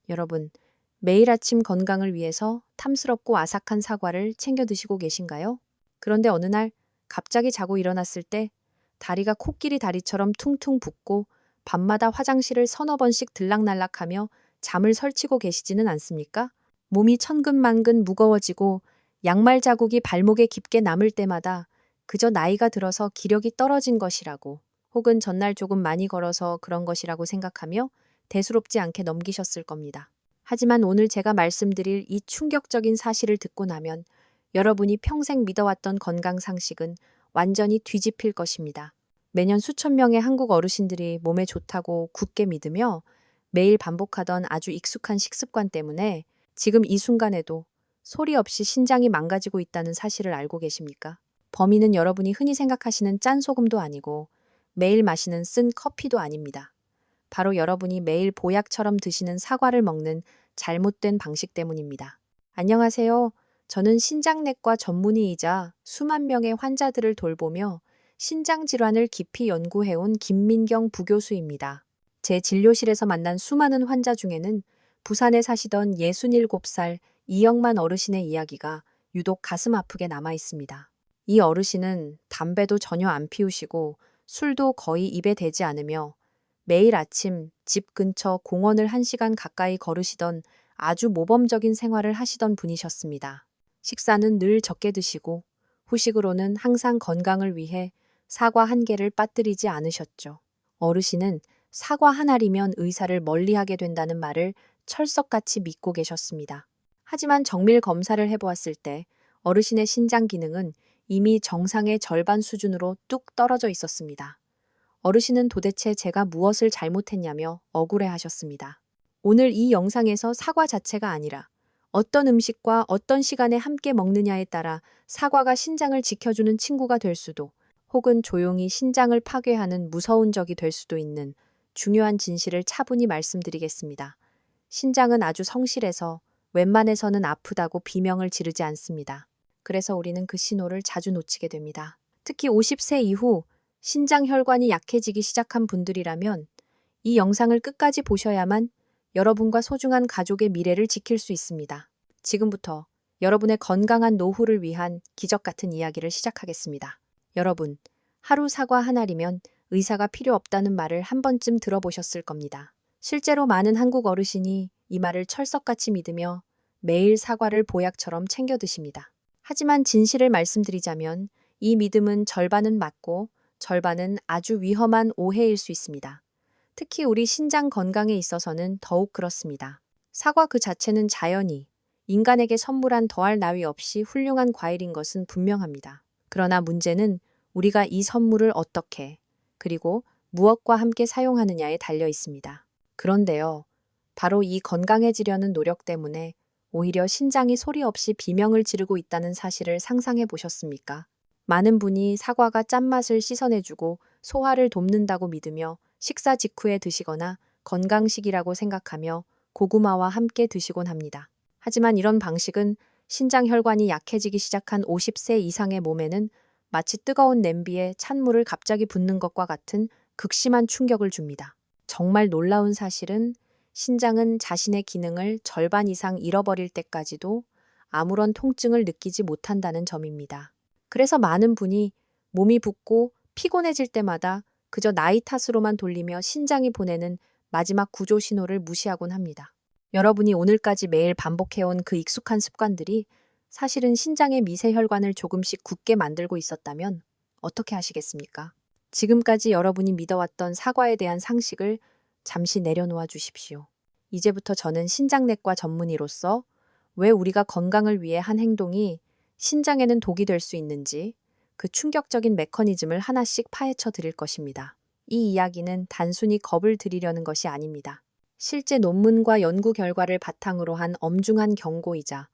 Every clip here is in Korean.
여러분, 매일 아침 건강을 위해서 탐스럽고 아삭한 사과를 챙겨 드시고 계신가요? 그런데 어느 날 갑자기 자고 일어났을 때 다리가 코끼리 다리처럼 퉁퉁 붓고 밤마다 화장실을 서너 번씩 들락날락하며 잠을 설치고 계시지는 않습니까? 몸이 천근만근 무거워지고 양말 자국이 발목에 깊게 남을 때마다 그저 나이가 들어서 기력이 떨어진 것이라고, 혹은 전날 조금 많이 걸어서 그런 것이라고 생각하며 대수롭지 않게 넘기셨을 겁니다. 하지만 오늘 제가 말씀드릴 이 충격적인 사실을 듣고 나면 여러분이 평생 믿어왔던 건강 상식은 완전히 뒤집힐 것입니다. 매년 수천 명의 한국 어르신들이 몸에 좋다고 굳게 믿으며 매일 반복하던 아주 익숙한 식습관 때문에 지금 이 순간에도 소리 없이 신장이 망가지고 있다는 사실을 알고 계십니까? 범인은 여러분이 흔히 생각하시는 짠소금도 아니고 매일 마시는 쓴 커피도 아닙니다. 바로 여러분이 매일 보약처럼 드시는 사과를 먹는 잘못된 방식 때문입니다. 안녕하세요. 저는 신장내과 전문의이자 수만 명의 환자들을 돌보며 신장질환을 깊이 연구해온 김민경 부교수입니다. 제 진료실에서 만난 수많은 환자 중에는 부산에 사시던 67살 이영만 어르신의 이야기가 유독 가슴 아프게 남아 있습니다. 이 어르신은 담배도 전혀 안 피우시고 술도 거의 입에 대지 않으며 매일 아침 집 근처 공원을 1시간 가까이 걸으시던 아주 모범적인 생활을 하시던 분이셨습니다. 식사는 늘 적게 드시고 후식으로는 항상 건강을 위해 사과 한 개를 빠뜨리지 않으셨죠. 어르신은 사과 한 알이면 의사를 멀리하게 된다는 말을 철석같이 믿고 계셨습니다. 하지만 정밀 검사를 해보았을 때 어르신의 신장 기능은 이미 정상의 절반 수준으로 뚝 떨어져 있었습니다. 어르신은 도대체 제가 무엇을 잘못했냐며 억울해하셨습니다. 오늘 이 영상에서 사과 자체가 아니라 어떤 음식과 어떤 시간에 함께 먹느냐에 따라 사과가 신장을 지켜주는 친구가 될 수도, 혹은 조용히 신장을 파괴하는 무서운 적이 될 수도 있는 중요한 진실을 차분히 말씀드리겠습니다. 신장은 아주 성실해서 웬만해서는 아프다고 비명을 지르지 않습니다. 그래서 우리는 그 신호를 자주 놓치게 됩니다. 특히 50세 이후 신장 혈관이 약해지기 시작한 분들이라면 이 영상을 끝까지 보셔야만 여러분과 소중한 가족의 미래를 지킬 수 있습니다. 지금부터 여러분의 건강한 노후를 위한 기적 같은 이야기를 시작하겠습니다. 여러분, 하루 사과 한 알이면 의사가 필요 없다는 말을 한 번쯤 들어보셨을 겁니다. 실제로 많은 한국 어르신이 이 말을 철석같이 믿으며 매일 사과를 보약처럼 챙겨 드십니다. 하지만 진실을 말씀드리자면 이 믿음은 절반은 맞고 절반은 아주 위험한 오해일 수 있습니다. 특히 우리 신장 건강에 있어서는 더욱 그렇습니다. 사과 그 자체는 자연이 인간에게 선물한 더할 나위 없이 훌륭한 과일인 것은 분명합니다. 그러나 문제는 우리가 이 선물을 어떻게, 그리고 무엇과 함께 사용하느냐에 달려 있습니다. 그런데요, 바로 이 건강해지려는 노력 때문에 오히려 신장이 소리 없이 비명을 지르고 있다는 사실을 상상해 보셨습니까? 많은 분이 사과가 짠맛을 씻어내주고 소화를 돕는다고 믿으며 식사 직후에 드시거나 건강식이라고 생각하며 고구마와 함께 드시곤 합니다. 하지만 이런 방식은 신장 혈관이 약해지기 시작한 50세 이상의 몸에는 마치 뜨거운 냄비에 찬물을 갑자기 붓는 것과 같은 극심한 충격을 줍니다. 정말 놀라운 사실은 신장은 자신의 기능을 절반 이상 잃어버릴 때까지도 아무런 통증을 느끼지 못한다는 점입니다. 그래서 많은 분이 몸이 붓고 피곤해질 때마다 그저 나이 탓으로만 돌리며 신장이 보내는 마지막 구조 신호를 무시하곤 합니다. 여러분이 오늘까지 매일 반복해온 그 익숙한 습관들이 사실은 신장의 미세혈관을 조금씩 굳게 만들고 있었다면 어떻게 하시겠습니까? 지금까지 여러분이 믿어왔던 사과에 대한 상식을 잠시 내려놓아 주십시오. 이제부터 저는 신장내과 전문의로서 왜 우리가 건강을 위해 한 행동이 신장에는 독이 될 수 있는지 그 충격적인 메커니즘을 하나씩 파헤쳐 드릴 것입니다. 이 이야기는 단순히 겁을 드리려는 것이 아닙니다. 실제 논문과 연구 결과를 바탕으로 한 엄중한 경고이자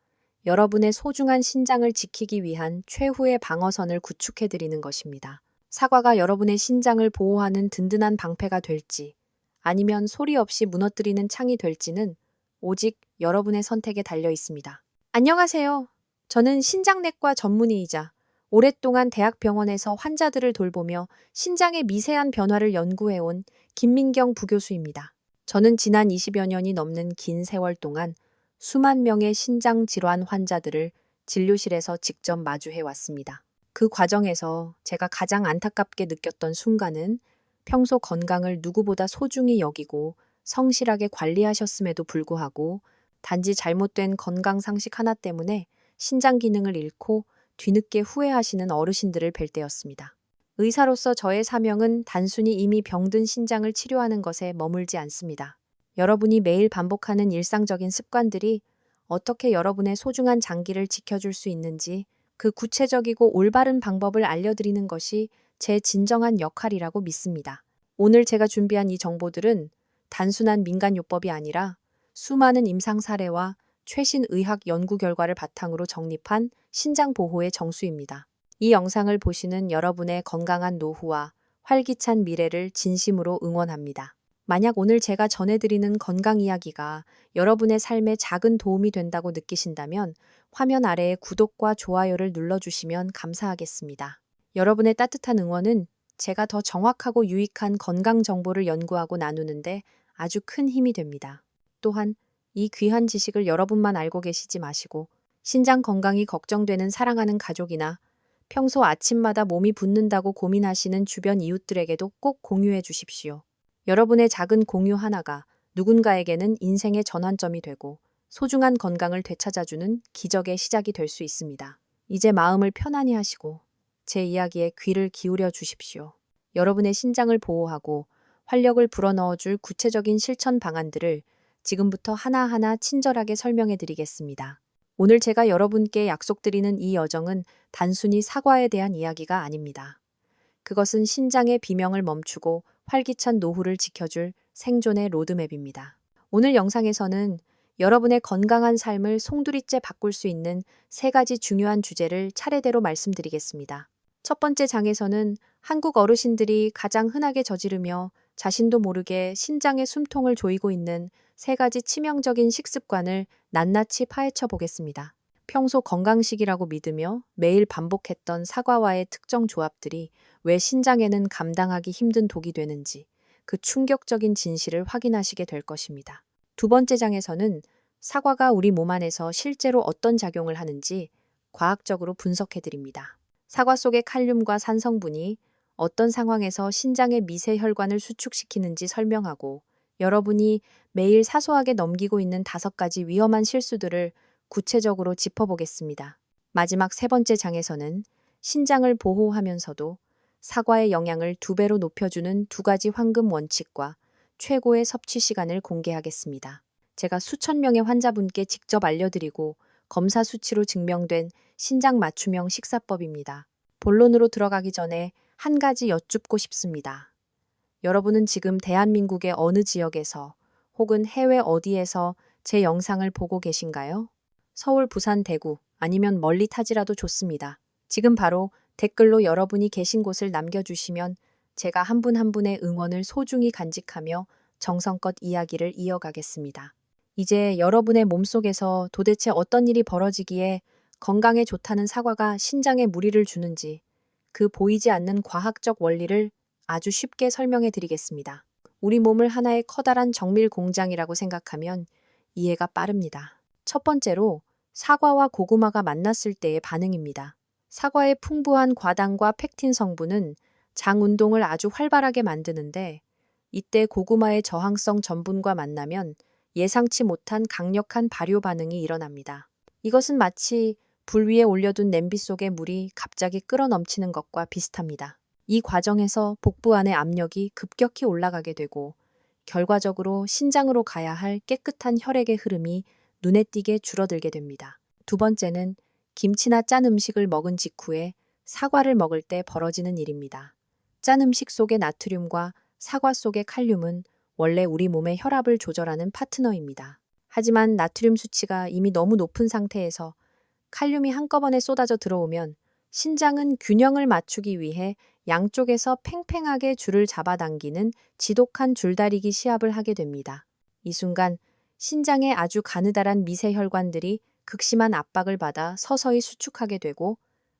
여러분의 소중한 신장을 지키기 위한 최후의 방어선을 구축해 드리는 것입니다. 사과가 여러분의 신장을 보호하는 든든한 방패가 될지 아니면 소리 없이 무너뜨리는 창이 될지는 오직 여러분의 선택에 달려 있습니다. 안녕하세요. 저는 신장내과 전문의이자 오랫동안 대학병원에서 환자들을 돌보며 신장의 미세한 변화를 연구해온 김민경 부교수입니다. 저는 지난 20여 년이 넘는 긴 세월 동안 수만 명의 신장 질환 환자들을 진료실에서 직접 마주해 왔습니다. 그 과정에서 제가 가장 안타깝게 느꼈던 순간은 평소 건강을 누구보다 소중히 여기고 성실하게 관리하셨음에도 불구하고 단지 잘못된 건강 상식 하나 때문에 신장 기능을 잃고 뒤늦게 후회하시는 어르신들을 뵐 때였습니다. 의사로서 저의 사명은 단순히 이미 병든 신장을 치료하는 것에 머물지 않습니다. 여러분이 매일 반복하는 일상적인 습관들이 어떻게 여러분의 소중한 장기를 지켜줄 수 있는지 그 구체적이고 올바른 방법을 알려드리는 것이 제 진정한 역할이라고 믿습니다. 오늘 제가 준비한 이 정보들은 단순한 민간요법이 아니라 수많은 임상 사례와 최신 의학 연구 결과를 바탕으로 정립한 신장 보호의 정수입니다. 이 영상을 보시는 여러분의 건강한 노후와 활기찬 미래를 진심으로 응원합니다. 만약 오늘 제가 전해드리는 건강 이야기가 여러분의 삶에 작은 도움이 된다고 느끼신다면 화면 아래에 구독과 좋아요를 눌러주시면 감사하겠습니다. 여러분의 따뜻한 응원은 제가 더 정확하고 유익한 건강 정보를 연구하고 나누는데 아주 큰 힘이 됩니다. 또한 이 귀한 지식을 여러분만 알고 계시지 마시고 신장 건강이 걱정되는 사랑하는 가족이나 평소 아침마다 몸이 붓는다고 고민하시는 주변 이웃들에게도 꼭 공유해 주십시오. 여러분의 작은 공유 하나가 누군가에게는 인생의 전환점이 되고 소중한 건강을 되찾아주는 기적의 시작이 될 수 있습니다. 이제 마음을 편안히 하시고 제 이야기에 귀를 기울여 주십시오. 여러분의 신장을 보호하고 활력을 불어넣어줄 구체적인 실천 방안들을 지금부터 하나하나 친절하게 설명해 드리겠습니다. 오늘 제가 여러분께 약속드리는 이 여정은 단순히 사과에 대한 이야기가 아닙니다. 그것은 신장의 비명을 멈추고 활기찬 노후를 지켜줄 생존의 로드맵입니다. 오늘 영상에서는 여러분의 건강한 삶을 송두리째 바꿀 수 있는 3가지 중요한 주제를 차례대로 말씀드리겠습니다. 첫 번째 장에서는 한국 어르신들이 가장 흔하게 저지르며 자신도 모르게 신장의 숨통을 조이고 있는 3가지 치명적인 식습관을 낱낱이 파헤쳐 보겠습니다. 평소 건강식이라고 믿으며 매일 반복했던 사과와의 특정 조합들이 왜 신장에는 감당하기 힘든 독이 되는지 그 충격적인 진실을 확인하시게 될 것입니다. 두 번째 장에서는 사과가 우리 몸 안에서 실제로 어떤 작용을 하는지 과학적으로 분석해 드립니다. 사과 속의 칼륨과 산 성분이 어떤 상황에서 신장의 미세 혈관을 수축시키는지 설명하고 여러분이 매일 사소하게 넘기고 있는 5가지 위험한 실수들을 구체적으로 짚어보겠습니다. 마지막 3번째 장에서는 신장을 보호하면서도 사과의 영양을 2배로 높여주는 2가지 황금 원칙과 최고의 섭취 시간을 공개하겠습니다. 제가 수천 명의 환자분께 직접 알려드리고 검사 수치로 증명된 신장 맞춤형 식사법입니다. 본론으로 들어가기 전에 한 가지 여쭙고 싶습니다. 여러분은 지금 대한민국의 어느 지역에서 혹은 해외 어디에서 제 영상을 보고 계신가요? 서울, 부산, 대구 아니면 멀리 타지라도 좋습니다. 지금 바로 댓글로 여러분이 계신 곳을 남겨주시면 제가 한 분 한 분의 응원을 소중히 간직하며 정성껏 이야기를 이어가겠습니다. 이제 여러분의 몸속에서 도대체 어떤 일이 벌어지기에 건강에 좋다는 사과가 신장에 무리를 주는지 그 보이지 않는 과학적 원리를 아주 쉽게 설명해 드리겠습니다. 우리 몸을 하나의 커다란 정밀 공장이라고 생각하면 이해가 빠릅니다. 첫 번째로 사과와 고구마가 만났을 때의 반응입니다. 사과의 풍부한 과당과 펙틴 성분은 장 운동을 아주 활발하게 만드는데 이때 고구마의 저항성 전분과 만나면 예상치 못한 강력한 발효 반응이 일어납니다. 이것은 마치 불 위에 올려둔 냄비 속의 물이 갑자기 끓어 넘치는 것과 비슷합니다. 이 과정에서 복부 안의 압력이 급격히 올라가게 되고 결과적으로 신장으로 가야 할 깨끗한 혈액의 흐름이 눈에 띄게 줄어들게 됩니다. 두 번째는 김치나 짠 음식을 먹은 직후에 사과를 먹을 때 벌어지는 일입니다. 짠 음식 속의 나트륨과 사과 속의 칼륨은 원래 우리 몸의 혈압을 조절하는 파트너입니다. 하지만 나트륨 수치가 이미 너무 높은 상태에서 칼륨이 한꺼번에 쏟아져 들어오면 신장은 균형을 맞추기 위해 양쪽에서 팽팽하게 줄을 잡아당기는 지독한 줄다리기 시합을 하게 됩니다. 이 순간 신장의 아주 가느다란 미세 혈관들이 극심한 압박을 받아 서서히 수축하게 되고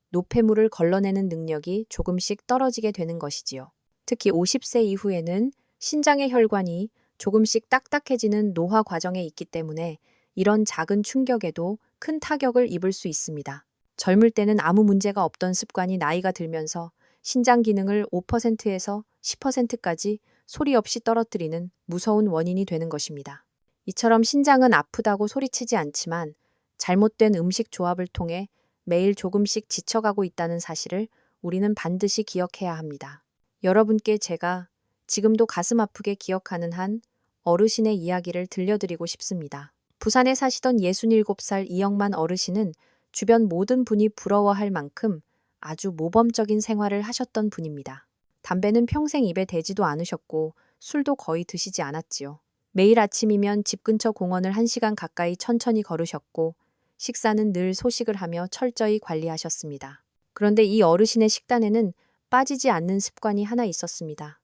노폐물을 걸러내는 능력이 조금씩 떨어지게 되는 것이지요. 특히 50세 이후에는 신장의 혈관이 조금씩 딱딱해지는 노화 과정에 있기 때문에 이런 작은 충격에도 큰 타격을 입을 수 있습니다. 젊을 때는 아무 문제가 없던 습관이 나이가 들면서 신장 기능을 5%에서 10%까지 소리 없이 떨어뜨리는 무서운 원인이 되는 것입니다. 이처럼 신장은 아프다고 소리치지 않지만 잘못된 음식 조합을 통해 매일 조금씩 지쳐가고 있다는 사실을 우리는 반드시 기억해야 합니다. 여러분께 제가 지금도 가슴 아프게 기억하는 한 어르신의 이야기를 들려드리고 싶습니다. 부산에 사시던 67살 이영만 어르신은 주변 모든 분이 부러워할 만큼 아주 모범적인 생활을 하셨던 분입니다. 담배는 평생 입에 대지도 않으셨고 술도 거의 드시지 않았지요. 매일 아침이면 집 근처 공원을 1시간 가까이 천천히 걸으셨고 식사는 늘 소식을 하며 철저히 관리하셨습니다. 그런데 이 어르신의 식단에는 빠지지 않는 습관이 하나 있었습니다.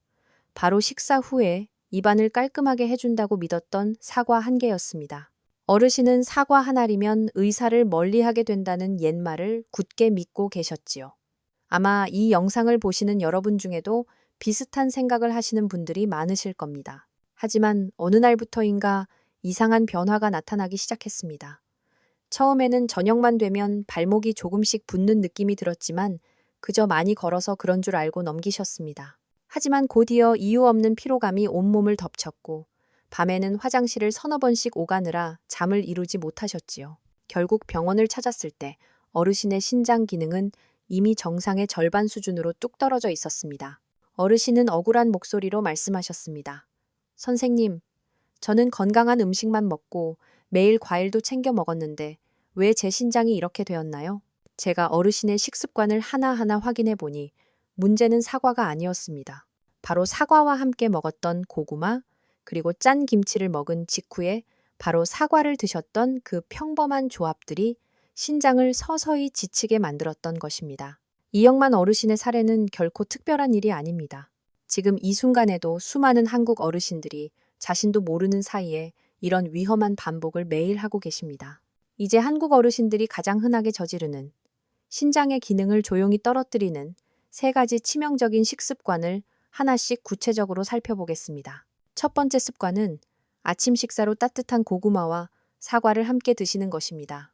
바로 식사 후에 입안을 깔끔하게 해준다고 믿었던 사과 한 개였습니다. 어르신은 사과 한 알이면 의사를 멀리하게 된다는 옛말을 굳게 믿고 계셨지요. 아마 이 영상을 보시는 여러분 중에도 비슷한 생각을 하시는 분들이 많으실 겁니다. 하지만 어느 날부터인가 이상한 변화가 나타나기 시작했습니다. 처음에는 저녁만 되면 발목이 조금씩 붓는 느낌이 들었지만 그저 많이 걸어서 그런 줄 알고 넘기셨습니다. 하지만 곧이어 이유 없는 피로감이 온몸을 덮쳤고 밤에는 화장실을 서너 번씩 오가느라 잠을 이루지 못하셨지요. 결국 병원을 찾았을 때 어르신의 신장 기능은 이미 정상의 절반 수준으로 뚝 떨어져 있었습니다. 어르신은 억울한 목소리로 말씀하셨습니다. 선생님, 저는 건강한 음식만 먹고 매일 과일도 챙겨 먹었는데 왜 제 신장이 이렇게 되었나요? 제가 어르신의 식습관을 하나하나 확인해 보니 문제는 사과가 아니었습니다. 바로 사과와 함께 먹었던 고구마, 그리고 짠 김치를 먹은 직후에 바로 사과를 드셨던 그 평범한 조합들이 신장을 서서히 지치게 만들었던 것입니다. 이영만 어르신의 사례는 결코 특별한 일이 아닙니다. 지금 이 순간에도 수많은 한국 어르신들이 자신도 모르는 사이에 이런 위험한 반복을 매일 하고 계십니다. 이제 한국 어르신들이 가장 흔하게 저지르는 신장의 기능을 조용히 떨어뜨리는 3가지 치명적인 식습관을 하나씩 구체적으로 살펴보겠습니다. 첫 번째 습관은 아침 식사로 따뜻한 고구마와 사과를 함께 드시는 것입니다.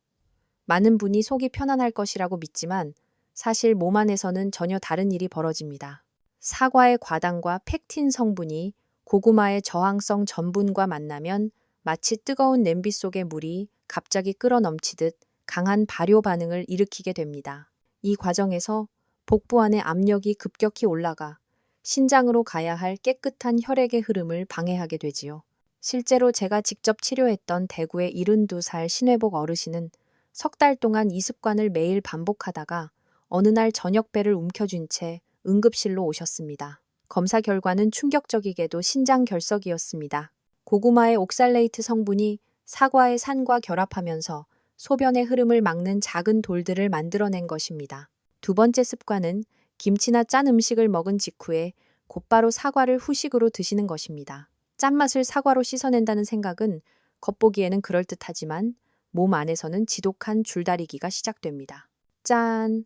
많은 분이 속이 편안할 것이라고 믿지만 사실 몸 안에서는 전혀 다른 일이 벌어집니다. 사과의 과당과 펙틴 성분이 고구마의 저항성 전분과 만나면 마치 뜨거운 냄비 속의 물이 갑자기 끓어 넘치듯 강한 발효 반응을 일으키게 됩니다. 이 과정에서 복부 안의 압력이 급격히 올라가 신장으로 가야 할 깨끗한 혈액의 흐름을 방해하게 되지요. 실제로 제가 직접 치료했던 대구의 72살 신회복 어르신은 석 달 동안 이 습관을 매일 반복하다가 어느 날 저녁배를 움켜쥔 채 응급실로 오셨습니다. 검사 결과는 충격적이게도 신장 결석이었습니다. 고구마의 옥살레이트 성분이 사과의 산과 결합하면서 소변의 흐름을 막는 작은 돌들을 만들어낸 것입니다. 두 번째 습관은 김치나 짠 음식을 먹은 직후에 곧바로 사과를 후식으로 드시는 것입니다. 짠맛을 사과로 씻어낸다는 생각은 겉보기에는 그럴듯하지만 몸 안에서는 지독한 줄다리기가 시작됩니다. 짠!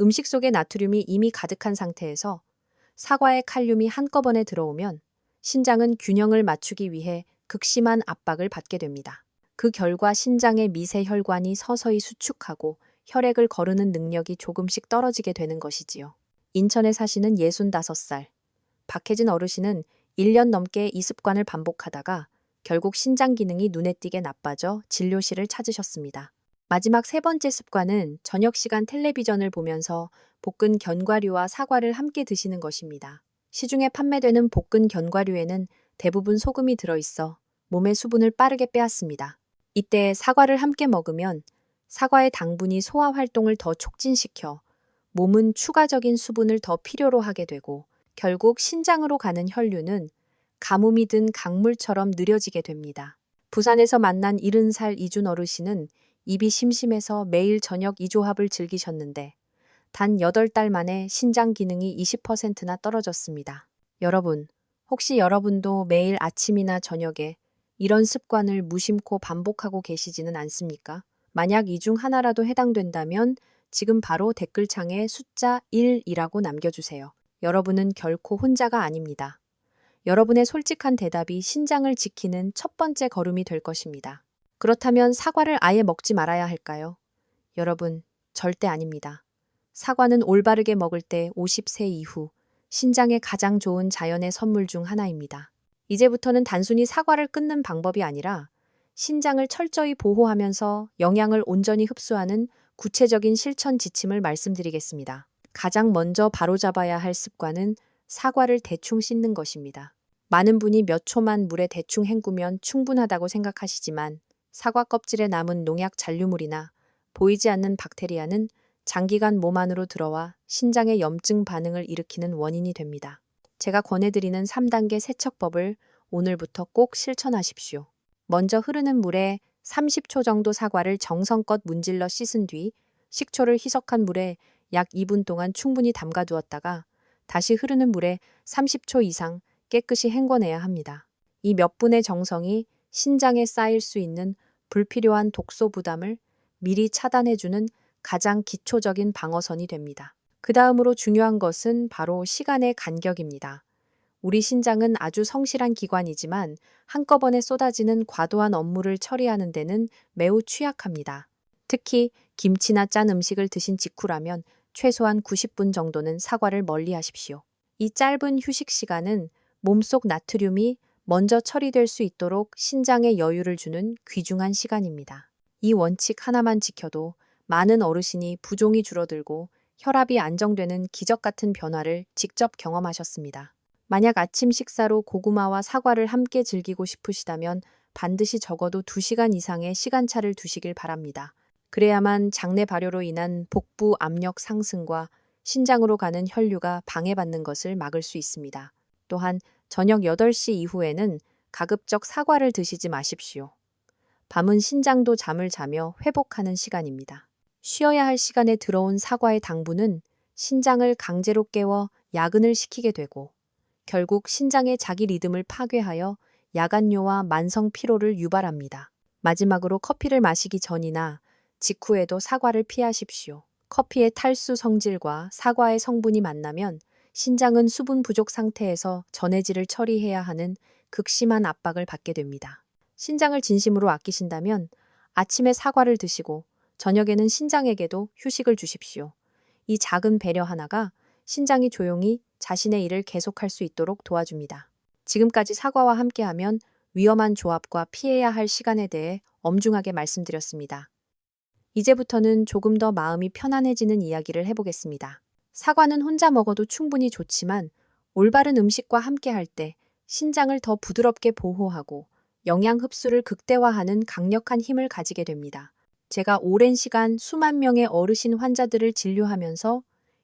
음식 속에 나트륨이 이미 가득한 상태에서 사과의 칼륨이 한꺼번에 들어오면 신장은 균형을 맞추기 위해 극심한 압박을 받게 됩니다. 그 결과 신장의 미세 혈관이 서서히 수축하고 혈액을 거르는 능력이 조금씩 떨어지게 되는 것이지요. 인천에 사시는 65살 박혜진 어르신은 1년 넘게 이 습관을 반복하다가 결국 신장 기능이 눈에 띄게 나빠져 진료실을 찾으셨습니다. 마지막 3번째 습관은 저녁 시간 텔레비전을 보면서 볶은 견과류와 사과를 함께 드시는 것입니다. 시중에 판매되는 볶은 견과류에는 대부분 소금이 들어있어 몸의 수분을 빠르게 빼앗습니다. 이때 사과를 함께 먹으면 사과의 당분이 소화 활동을 더 촉진시켜 몸은 추가적인 수분을 더 필요로 하게 되고 결국 신장으로 가는 혈류는 가뭄이 든 강물처럼 느려지게 됩니다. 부산에서 만난 70살 이준 어르신은 입이 심심해서 매일 저녁 이 조합을 즐기셨는데 단 8달 만에 신장 기능이 20%나 떨어졌습니다. 여러분, 혹시 여러분도 매일 아침이나 저녁에 이런 습관을 무심코 반복하고 계시지는 않습니까? 만약 이 중 하나라도 해당된다면 지금 바로 댓글창에 숫자 1이라고 남겨주세요. 여러분은 결코 혼자가 아닙니다. 여러분의 솔직한 대답이 신장을 지키는 첫 번째 걸음이 될 것입니다. 그렇다면 사과를 아예 먹지 말아야 할까요? 여러분, 절대 아닙니다. 사과는 올바르게 먹을 때 50세 이후 신장에 가장 좋은 자연의 선물 중 하나입니다. 이제부터는 단순히 사과를 끊는 방법이 아니라 신장을 철저히 보호하면서 영양을 온전히 흡수하는 구체적인 실천 지침을 말씀드리겠습니다. 가장 먼저 바로잡아야 할 습관은 사과를 대충 씻는 것입니다. 많은 분이 몇 초만 물에 대충 헹구면 충분하다고 생각하시지만 사과 껍질에 남은 농약 잔류물이나 보이지 않는 박테리아는 장기간 몸 안으로 들어와 신장의 염증 반응을 일으키는 원인이 됩니다. 제가 권해드리는 3단계 세척법을 오늘부터 꼭 실천하십시오. 먼저 흐르는 물에 30초 정도 사과를 정성껏 문질러 씻은 뒤 식초를 희석한 물에 약 2분 동안 충분히 담가두었다가 다시 흐르는 물에 30초 이상 깨끗이 헹궈내야 합니다. 이 몇 분의 정성이 신장에 쌓일 수 있는 불필요한 독소 부담을 미리 차단해주는 가장 기초적인 방어선이 됩니다. 그 다음으로 중요한 것은 바로 시간의 간격입니다. 우리 신장은 아주 성실한 기관이지만 한꺼번에 쏟아지는 과도한 업무를 처리하는 데는 매우 취약합니다. 특히 김치나 짠 음식을 드신 직후라면 최소한 90분 정도는 사과를 멀리 하십시오. 이 짧은 휴식 시간은 몸속 나트륨이 먼저 처리될 수 있도록 신장에 여유를 주는 귀중한 시간입니다. 이 원칙 하나만 지켜도 많은 어르신이 부종이 줄어들고 혈압이 안정되는 기적 같은 변화를 직접 경험하셨습니다. 만약 아침 식사로 고구마와 사과를 함께 즐기고 싶으시다면 반드시 적어도 2시간 이상의 시간차를 두시길 바랍니다. 그래야만 장내 발효로 인한 복부 압력 상승과 신장으로 가는 혈류가 방해받는 것을 막을 수 있습니다. 또한 저녁 8시 이후에는 가급적 사과를 드시지 마십시오. 밤은 신장도 잠을 자며 회복하는 시간입니다. 쉬어야 할 시간에 들어온 사과의 당분은 신장을 강제로 깨워 야근을 시키게 되고 결국 신장의 자기 리듬을 파괴하여 야간뇨와 만성 피로를 유발합니다. 마지막으로 커피를 마시기 전이나 직후에도 사과를 피하십시오. 커피의 탈수 성질과 사과의 성분이 만나면 신장은 수분 부족 상태에서 전해질을 처리해야 하는 극심한 압박을 받게 됩니다. 신장을 진심으로 아끼신다면 아침에 사과를 드시고 저녁에는 신장에게도 휴식을 주십시오. 이 작은 배려 하나가 신장이 조용히 자신의 일을 계속할 수 있도록 도와줍니다. 지금까지 사과와 함께하면 위험한 조합과 피해야 할 시간에 대해 엄중하게 말씀드렸습니다. 이제부터는 조금 더 마음이 편안해지는 이야기를 해보겠습니다. 사과는 혼자 먹어도 충분히 좋지만 올바른 음식과 함께할 때 신장을 더 부드럽게 보호하고 영양 흡수를 극대화하는 강력한 힘을 가지게 됩니다. 제가 오랜 시간 수만 명의 어르신 환자들을 진료하면서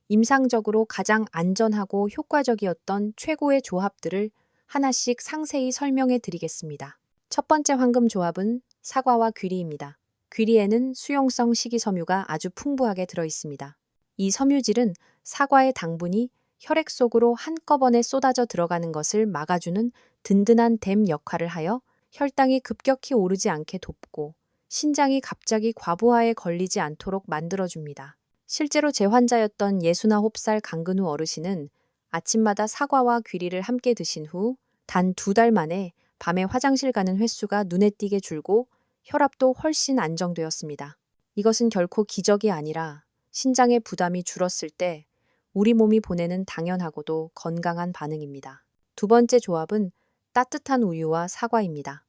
임상적으로 가장 안전하고 효과적이었던 최고의 조합들을 하나씩 상세히 설명해 드리겠습니다. 첫 번째 황금 조합은 사과와 귀리입니다. 귀리에는 수용성 식이섬유가 아주 풍부하게 들어 있습니다. 이 섬유질은 사과의 당분이 혈액 속으로 한꺼번에 쏟아져 들어가는 것을 막아주는 든든한 댐 역할을 하여 혈당이 급격히 오르지 않게 돕고 신장이 갑자기 과부하에 걸리지 않도록 만들어줍니다. 실제로 제 환자였던 69살 강근후 어르신은 아침마다 사과와 귀리를 함께 드신 후 단 2달 만에 밤에 화장실 가는 횟수가 눈에 띄게 줄고 혈압도 훨씬 안정되었습니다. 이것은 결코 기적이 아니라 신장의 부담이 줄었을 때 우리 몸이 보내는 당연하고도 건강한 반응입니다. 두 번째 조합은 따뜻한 우유와 사과입니다.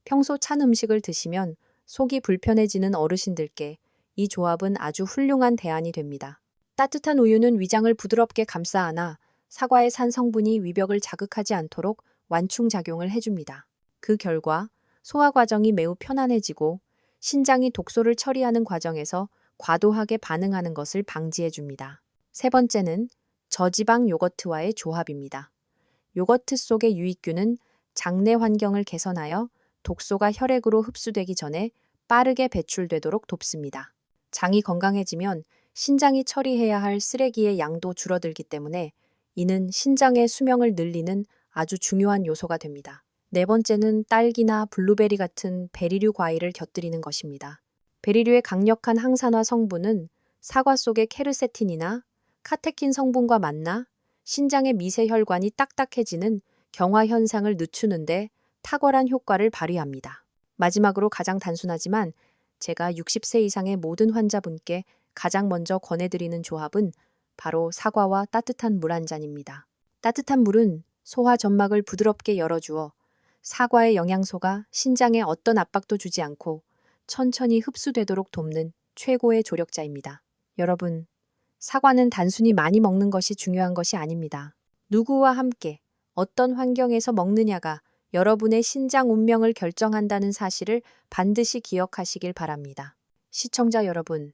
평소 찬 음식을 드시면 속이 불편해지는 어르신들께 이 조합은 아주 훌륭한 대안이 됩니다. 따뜻한 우유는 위장을 부드럽게 감싸 안아 사과의 산 성분이 위벽을 자극하지 않도록 완충작용을 해줍니다. 그 결과 소화 과정이 매우 편안해지고 신장이 독소를 처리하는 과정에서 과도하게 반응하는 것을 방지해줍니다. 세 번째는 저지방 요거트와의 조합입니다. 요거트 속의 유익균은 장내 환경을 개선하여 독소가 혈액으로 흡수되기 전에 빠르게 배출되도록 돕습니다. 장이 건강해지면 신장이 처리해야 할 쓰레기의 양도 줄어들기 때문에 이는 신장의 수명을 늘리는 아주 중요한 요소가 됩니다. 네 번째는 딸기나 블루베리 같은 베리류 과일을 곁들이는 것입니다. 베리류의 강력한 항산화 성분은 사과 속의 케르세틴이나 카테킨 성분과 만나 신장의 미세혈관이 딱딱해지는 경화 현상을 늦추는데 탁월한 효과를 발휘합니다. 마지막으로 가장 단순하지만 제가 60세 이상의 모든 환자분께 가장 먼저 권해드리는 조합은 바로 사과와 따뜻한 물 한 잔입니다. 따뜻한 물은 소화 점막을 부드럽게 열어주어 사과의 영양소가 신장에 어떤 압박도 주지 않고 천천히 흡수되도록 돕는 최고의 조력자입니다. 여러분, 사과는 단순히 많이 먹는 것이 중요한 것이 아닙니다. 누구와 함께 어떤 환경에서 먹느냐가 여러분의 신장 운명을 결정한다는 사실을 반드시 기억하시길 바랍니다. 시청자 여러분,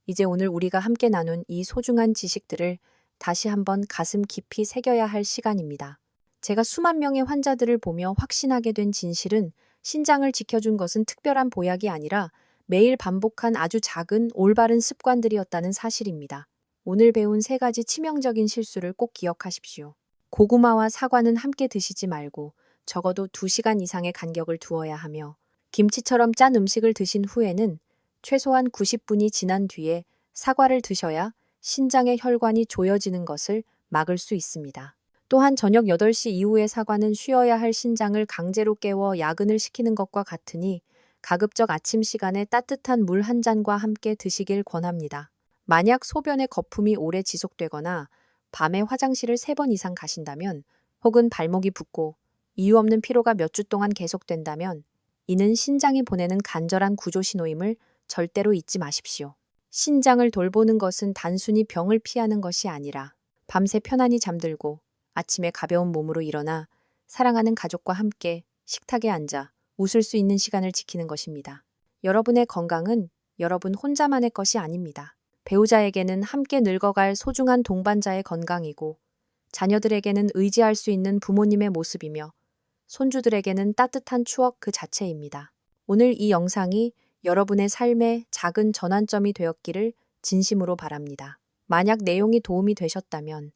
이제 오늘 우리가 함께 나눈 이 소중한 지식들을 다시 한번 가슴 깊이 새겨야 할 시간입니다. 제가 수만 명의 환자들을 보며 확신하게 된 진실은 신장을 지켜준 것은 특별한 보약이 아니라 매일 반복한 아주 작은 올바른 습관들이었다는 사실입니다. 오늘 배운 3가지 치명적인 실수를 꼭 기억하십시오. 고구마와 사과는 함께 드시지 말고 적어도 2시간 이상의 간격을 두어야 하며 김치처럼 짠 음식을 드신 후에는 최소한 90분이 지난 뒤에 사과를 드셔야 신장의 혈관이 조여지는 것을 막을 수 있습니다. 또한 저녁 8시 이후의 사과는 쉬어야 할 신장을 강제로 깨워 야근을 시키는 것과 같으니 가급적 아침 시간에 따뜻한 물 한 잔과 함께 드시길 권합니다. 만약 소변의 거품이 오래 지속되거나 밤에 화장실을 3번 이상 가신다면 혹은 발목이 붓고 이유 없는 피로가 몇 주 동안 계속된다면 이는 신장이 보내는 간절한 구조 신호임을 절대로 잊지 마십시오. 신장을 돌보는 것은 단순히 병을 피하는 것이 아니라 밤새 편안히 잠들고 아침에 가벼운 몸으로 일어나 사랑하는 가족과 함께 식탁에 앉아 웃을 수 있는 시간을 지키는 것입니다. 여러분의 건강은 여러분 혼자만의 것이 아닙니다. 배우자에게는 함께 늙어갈 소중한 동반자의 건강이고 자녀들에게는 의지할 수 있는 부모님의 모습이며 손주들에게는 따뜻한 추억 그 자체입니다. 오늘 이 영상이 여러분의 삶의 작은 전환점이 되었기를 진심으로 바랍니다. 만약 내용이 도움이 되셨다면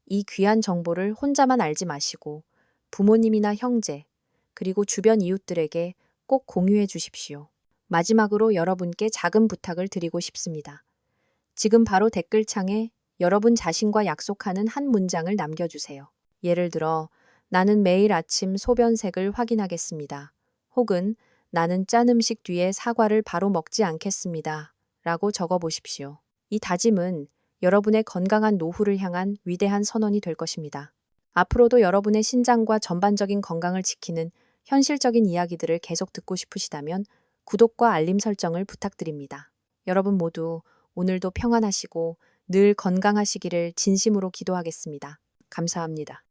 이 귀한 정보를 혼자만 알지 마시고 부모님이나 형제, 그리고 주변 이웃들에게 꼭 공유해 주십시오. 마지막으로 여러분께 작은 부탁을 드리고 싶습니다. 지금 바로 댓글창에 여러분 자신과 약속하는 한 문장을 남겨주세요. 예를 들어, 나는 매일 아침 소변색을 확인하겠습니다. 혹은 나는 짠 음식 뒤에 사과를 바로 먹지 않겠습니다. 라고 적어보십시오. 이 다짐은 여러분의 건강한 노후를 향한 위대한 선언이 될 것입니다. 앞으로도 여러분의 신장과 전반적인 건강을 지키는 현실적인 이야기들을 계속 듣고 싶으시다면 구독과 알림 설정을 부탁드립니다. 여러분 모두 오늘도 평안하시고 늘 건강하시기를 진심으로 기도하겠습니다. 감사합니다.